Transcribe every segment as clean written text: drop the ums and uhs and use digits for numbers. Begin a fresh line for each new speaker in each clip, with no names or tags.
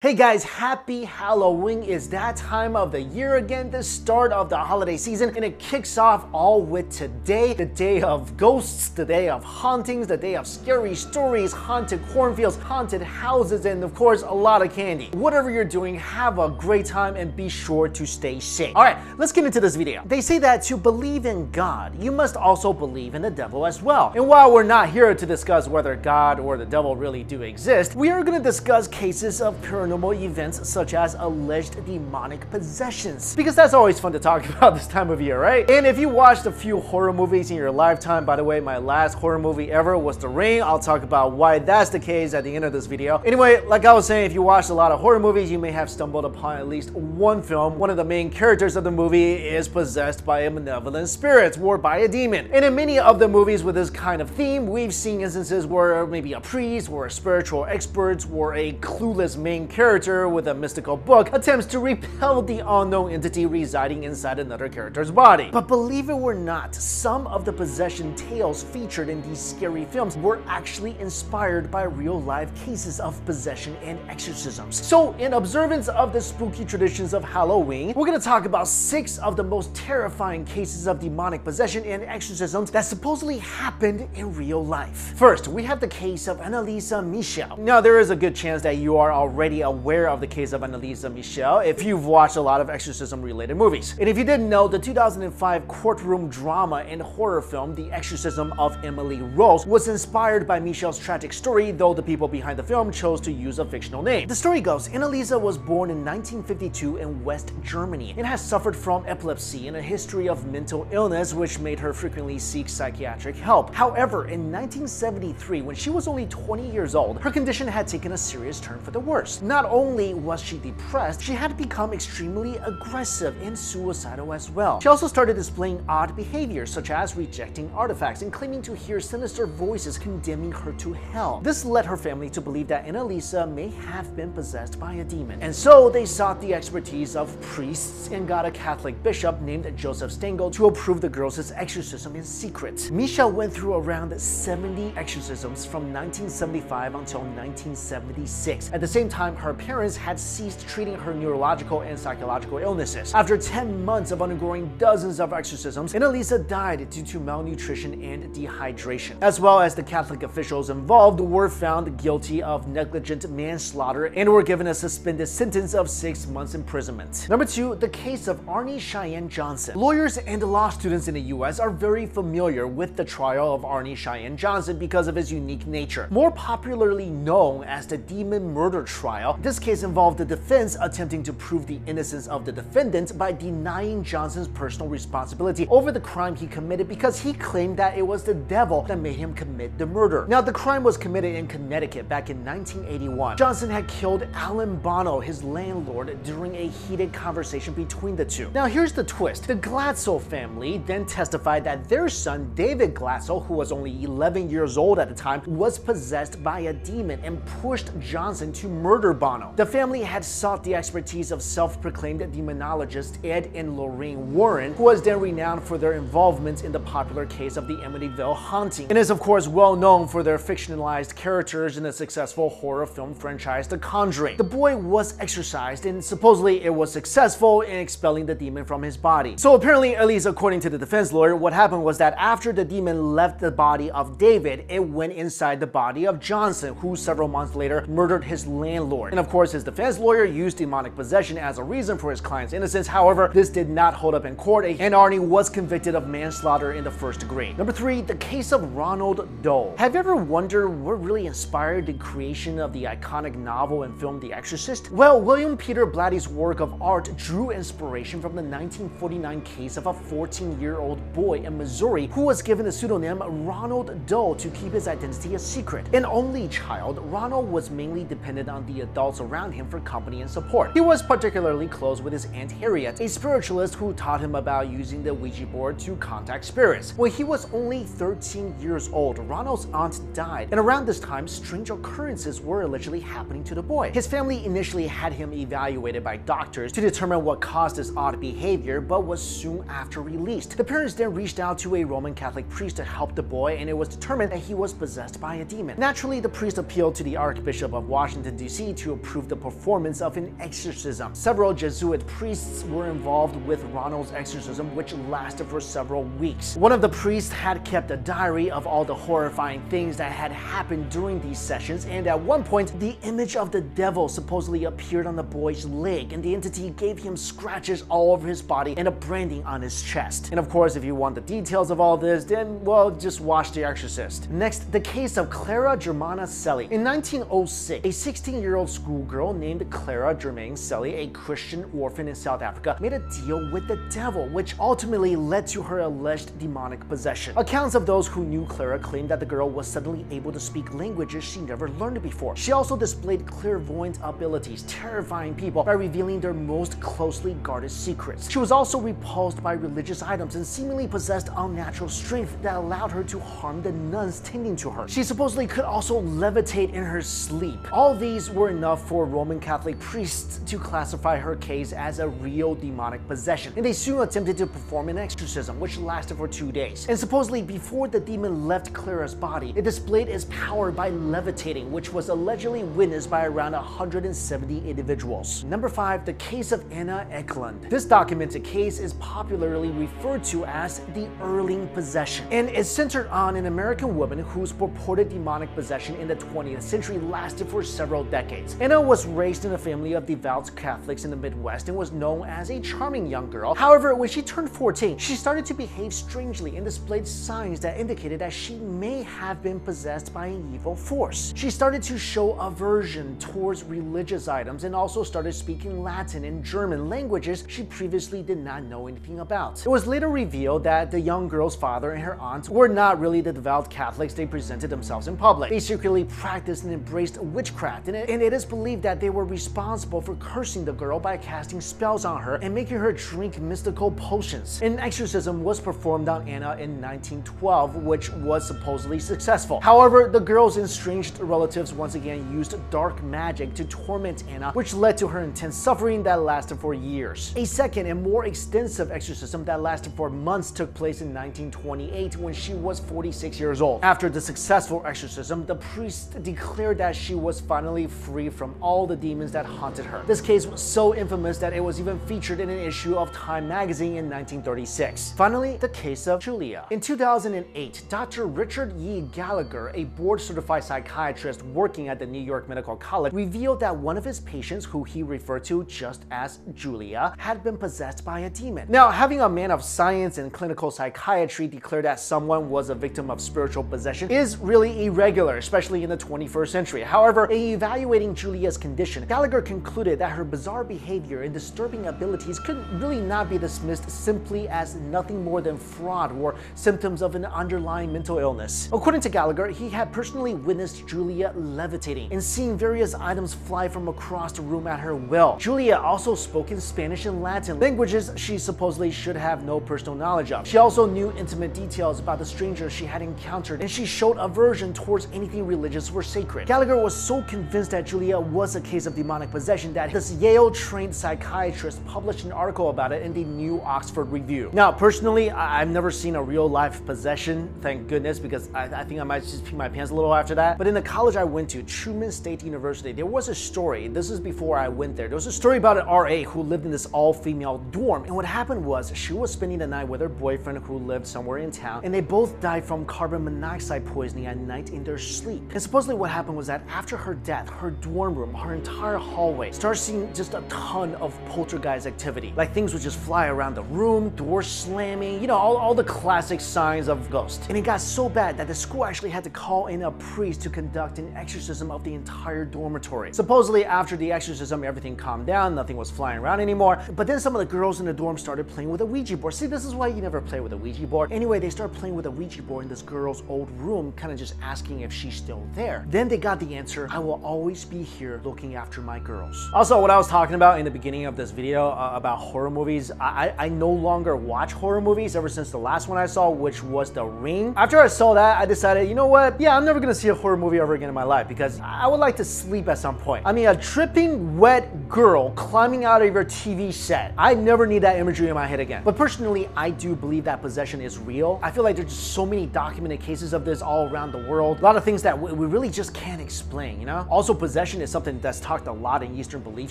Hey guys, happy Halloween. It's that time of the year again, the start of the holiday season, and it kicks off all with today, the day of ghosts, the day of hauntings, the day of scary stories, haunted cornfields, haunted houses, and of course, a lot of candy. Whatever you're doing, have a great time and be sure to stay safe. Alright, let's get into this video. They say that to believe in God, you must also believe in the devil as well. And while we're not here to discuss whether God or the devil really do exist, we are going to discuss cases of paranormal events such as alleged demonic possessions, because that's always fun to talk about this time of year, right? And if you watched a few horror movies in your lifetime, by the way, my last horror movie ever was The Ring. I'll talk about why that's the case at the end of this video. Anyway, like I was saying, if you watched a lot of horror movies, you may have stumbled upon at least one film. One of the main characters of the movie is possessed by a malevolent spirit or by a demon. And in many of the movies with this kind of theme, we've seen instances where maybe a priest or a spiritual expert or a clueless main character with a mystical book attempts to repel the unknown entity residing inside another character's body. But believe it or not, some of the possession tales featured in these scary films were actually inspired by real-life cases of possession and exorcisms. So, in observance of the spooky traditions of Halloween, we're going to talk about 6 of the most terrifying cases of demonic possession and exorcisms that supposedly happened in real life. First, we have the case of Annalisa Michel. Now, there is a good chance that you are already aware of the case of Annalisa Michel if you've watched a lot of exorcism-related movies. And if you didn't know, the 2005 courtroom drama and horror film The Exorcism of Emily Rose was inspired by Michel's tragic story, though the people behind the film chose to use a fictional name. The story goes, Annalisa was born in 1952 in West Germany and has suffered from epilepsy and a history of mental illness which made her frequently seek psychiatric help. However, in 1973, when she was only 20 years old, her condition had taken a serious turn for the worse. Not only was she depressed, she had become extremely aggressive and suicidal as well. She also started displaying odd behaviors such as rejecting artifacts and claiming to hear sinister voices condemning her to hell. This led her family to believe that Annalisa may have been possessed by a demon. And so they sought the expertise of priests and got a Catholic bishop named Joseph Stengel to approve the girl's exorcism in secret. Michel went through around 70 exorcisms from 1975 until 1976. At the same time, her parents had ceased treating her neurological and psychological illnesses. After 10 months of undergoing dozens of exorcisms, Annalisa died due to malnutrition and dehydration. As well as the Catholic officials involved were found guilty of negligent manslaughter and were given a suspended sentence of 6 months imprisonment. Number 2, the case of Arnie Cheyenne Johnson. Lawyers and law students in the US are very familiar with the trial of Arnie Cheyenne Johnson because of his unique nature. More popularly known as the demon murder trial, this case involved the defense attempting to prove the innocence of the defendant by denying Johnson's personal responsibility over the crime he committed because he claimed that it was the devil that made him commit the murder. Now, the crime was committed in Connecticut back in 1981. Johnson had killed Alan Bono, his landlord, during a heated conversation between the two. Now, here's the twist. The Glatzel family then testified that their son, David Glatzel, who was only 11 years old at the time, was possessed by a demon and pushed Johnson to murder Bono. The family had sought the expertise of self-proclaimed demonologist Ed and Lorraine Warren, who was then renowned for their involvement in the popular case of the Amityville haunting, and is of course well known for their fictionalized characters in the successful horror film franchise The Conjuring. The boy was exorcised, and supposedly it was successful in expelling the demon from his body. So apparently, at least according to the defense lawyer, what happened was that after the demon left the body of David, it went inside the body of Johnson, who several months later murdered his landlord. And of course, his defense lawyer used demonic possession as a reason for his client's innocence. However, this did not hold up in court, and Arnie was convicted of manslaughter in the first degree. Number 3, the case of Ronald Dole. Have you ever wondered what really inspired the creation of the iconic novel and film The Exorcist? Well, William Peter Blatty's work of art drew inspiration from the 1949 case of a 14-year-old boy in Missouri who was given the pseudonym Ronald Dole to keep his identity a secret. An only child, Ronald was mainly dependent on the adults around him for company and support. He was particularly close with his Aunt Harriet, a spiritualist who taught him about using the Ouija board to contact spirits. When he was only 13 years old, Ronald's aunt died, and around this time, strange occurrences were allegedly happening to the boy. His family initially had him evaluated by doctors to determine what caused his odd behavior, but was soon after released. The parents then reached out to a Roman Catholic priest to help the boy, and it was determined that he was possessed by a demon. Naturally, the priest appealed to the Archbishop of Washington, D.C. to to approve the performance of an exorcism. Several Jesuit priests were involved with Ronald's exorcism, which lasted for several weeks. One of the priests had kept a diary of all the horrifying things that had happened during these sessions, and at one point, the image of the devil supposedly appeared on the boy's leg, and the entity gave him scratches all over his body and a branding on his chest. And of course, if you want the details of all this, then, well, just watch The Exorcist. Next, the case of Clara Germana Ocelli. In 1906, a 16-year-old schoolgirl named Clara Germaine Ocelli, a Christian orphan in South Africa, made a deal with the devil, which ultimately led to her alleged demonic possession. Accounts of those who knew Clara claimed that the girl was suddenly able to speak languages she never learned before. She also displayed clairvoyant abilities, terrifying people by revealing their most closely guarded secrets. She was also repulsed by religious items and seemingly possessed unnatural strength that allowed her to harm the nuns tending to her. She supposedly could also levitate in her sleep. All these were enough for Roman Catholic priests to classify her case as a real demonic possession, and they soon attempted to perform an exorcism, which lasted for 2 days. And supposedly before the demon left Clara's body, it displayed its power by levitating, which was allegedly witnessed by around 170 individuals. Number 5, the case of Anna Eckland. This documented case is popularly referred to as the Erling possession, and is centered on an American woman whose purported demonic possession in the 20th century lasted for several decades. Anna was raised in a family of devout Catholics in the Midwest and was known as a charming young girl. However, when she turned 14, she started to behave strangely and displayed signs that indicated that she may have been possessed by an evil force. She started to show aversion towards religious items and also started speaking Latin and German, languages she previously did not know anything about. It was later revealed that the young girl's father and her aunt were not really the devout Catholics they presented themselves in public. They secretly practiced and embraced witchcraft, and it is believed that they were responsible for cursing the girl by casting spells on her and making her drink mystical potions. An exorcism was performed on Anna in 1912, which was supposedly successful. However, the girl's estranged relatives once again used dark magic to torment Anna, which led to her intense suffering that lasted for years. A second and more extensive exorcism that lasted for months took place in 1928 when she was 46 years old. After the successful exorcism, the priest declared that she was finally free from all the demons that haunted her. This case was so infamous that it was even featured in an issue of Time magazine in 1936. Finally, the case of Julia. In 2008, Dr. Richard E. Gallagher, a board-certified psychiatrist working at the New York Medical College, revealed that one of his patients, who he referred to just as Julia, had been possessed by a demon. Now, having a man of science and clinical psychiatry declare that someone was a victim of spiritual possession is really irregular, especially in the 21st century. However, in evaluating Julia's condition, Gallagher concluded that her bizarre behavior and disturbing abilities could really not be dismissed simply as nothing more than fraud or symptoms of an underlying mental illness. According to Gallagher, he had personally witnessed Julia levitating and seeing various items fly from across the room at her will. Julia also spoke in Spanish and Latin, languages she supposedly should have no personal knowledge of. She also knew intimate details about the strangers she had encountered, and she showed aversion towards anything religious or sacred. Gallagher was so convinced that Julia was a case of demonic possession that this Yale-trained psychiatrist published an article about it in the New Oxford Review. Now, personally, I've never seen a real-life possession, thank goodness, because I think I might just pee my pants a little after that. But in the college I went to, Truman State University, there was a story, this is before I went there, there was a story about an RA who lived in this all-female dorm, and what happened was she was spending the night with her boyfriend who lived somewhere in town, and they both died from carbon monoxide poisoning at night in their sleep. And supposedly what happened was that after her death, her dorm room, her entire hallway started seeing just a ton of poltergeist activity. Like things would just fly around the room, doors slamming, you know, all the classic signs of ghosts. And it got so bad that the school actually had to call in a priest to conduct an exorcism of the entire dormitory. Supposedly after the exorcism, everything calmed down, nothing was flying around anymore, but then some of the girls in the dorm started playing with a Ouija board. See, this is why you never play with a Ouija board. Anyway, they started playing with a Ouija board in this girl's old room, kind of just asking if she's still there. Then they got the answer, "I will always be here looking after my girls." Also, what I was talking about in the beginning of this video about horror movies, I no longer watch horror movies ever since the last one I saw, which was The Ring. After I saw that, I decided, you know what? Yeah, I'm never gonna see a horror movie ever again in my life because I would like to sleep at some point. I mean, a dripping, wet, girl climbing out of your TV set. I never need that imagery in my head again. But personally, I do believe that possession is real. I feel like there's just so many documented cases of this all around the world. A lot of things that we really just can't explain, you know? Also, possession is something that's talked a lot in Eastern belief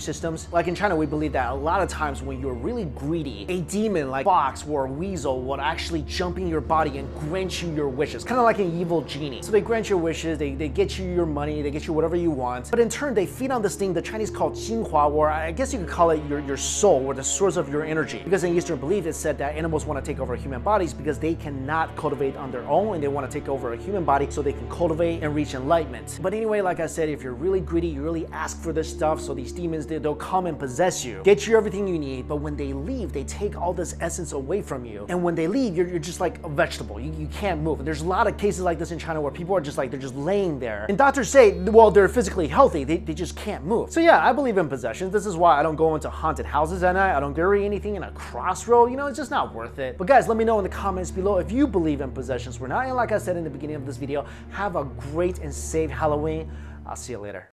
systems. Like in China, we believe that a lot of times when you're really greedy, a demon like fox or a weasel would actually jump in your body and grant you your wishes. Kind of like an evil genie. So they grant your wishes, they get you your money, they get you whatever you want. But in turn, they feed on this thing the Chinese call Jinhua, or I guess you could call it your soul, or the source of your energy. Because in Eastern belief, it's said that animals want to take over human bodies because they cannot cultivate on their own, and they want to take over a human body so they can cultivate and reach enlightenment. But anyway, like I said, if you're really greedy, you really ask for this stuff, so these demons, they'll come and possess you, get you everything you need, but when they leave, they take all this essence away from you. And when they leave, you're just like a vegetable. You can't move. And there's a lot of cases like this in China where people are just like, they're just laying there. And doctors say, well, they're physically healthy, they just can't move. So yeah, I believe in possessions. This is why I don't go into haunted houses at night. I don't bury anything in a crossroad. You know, it's just not worth it. But guys, let me know in the comments below if you believe in possessions or not. And like I said in the beginning of this video, have a great and safe Halloween. I'll see you later.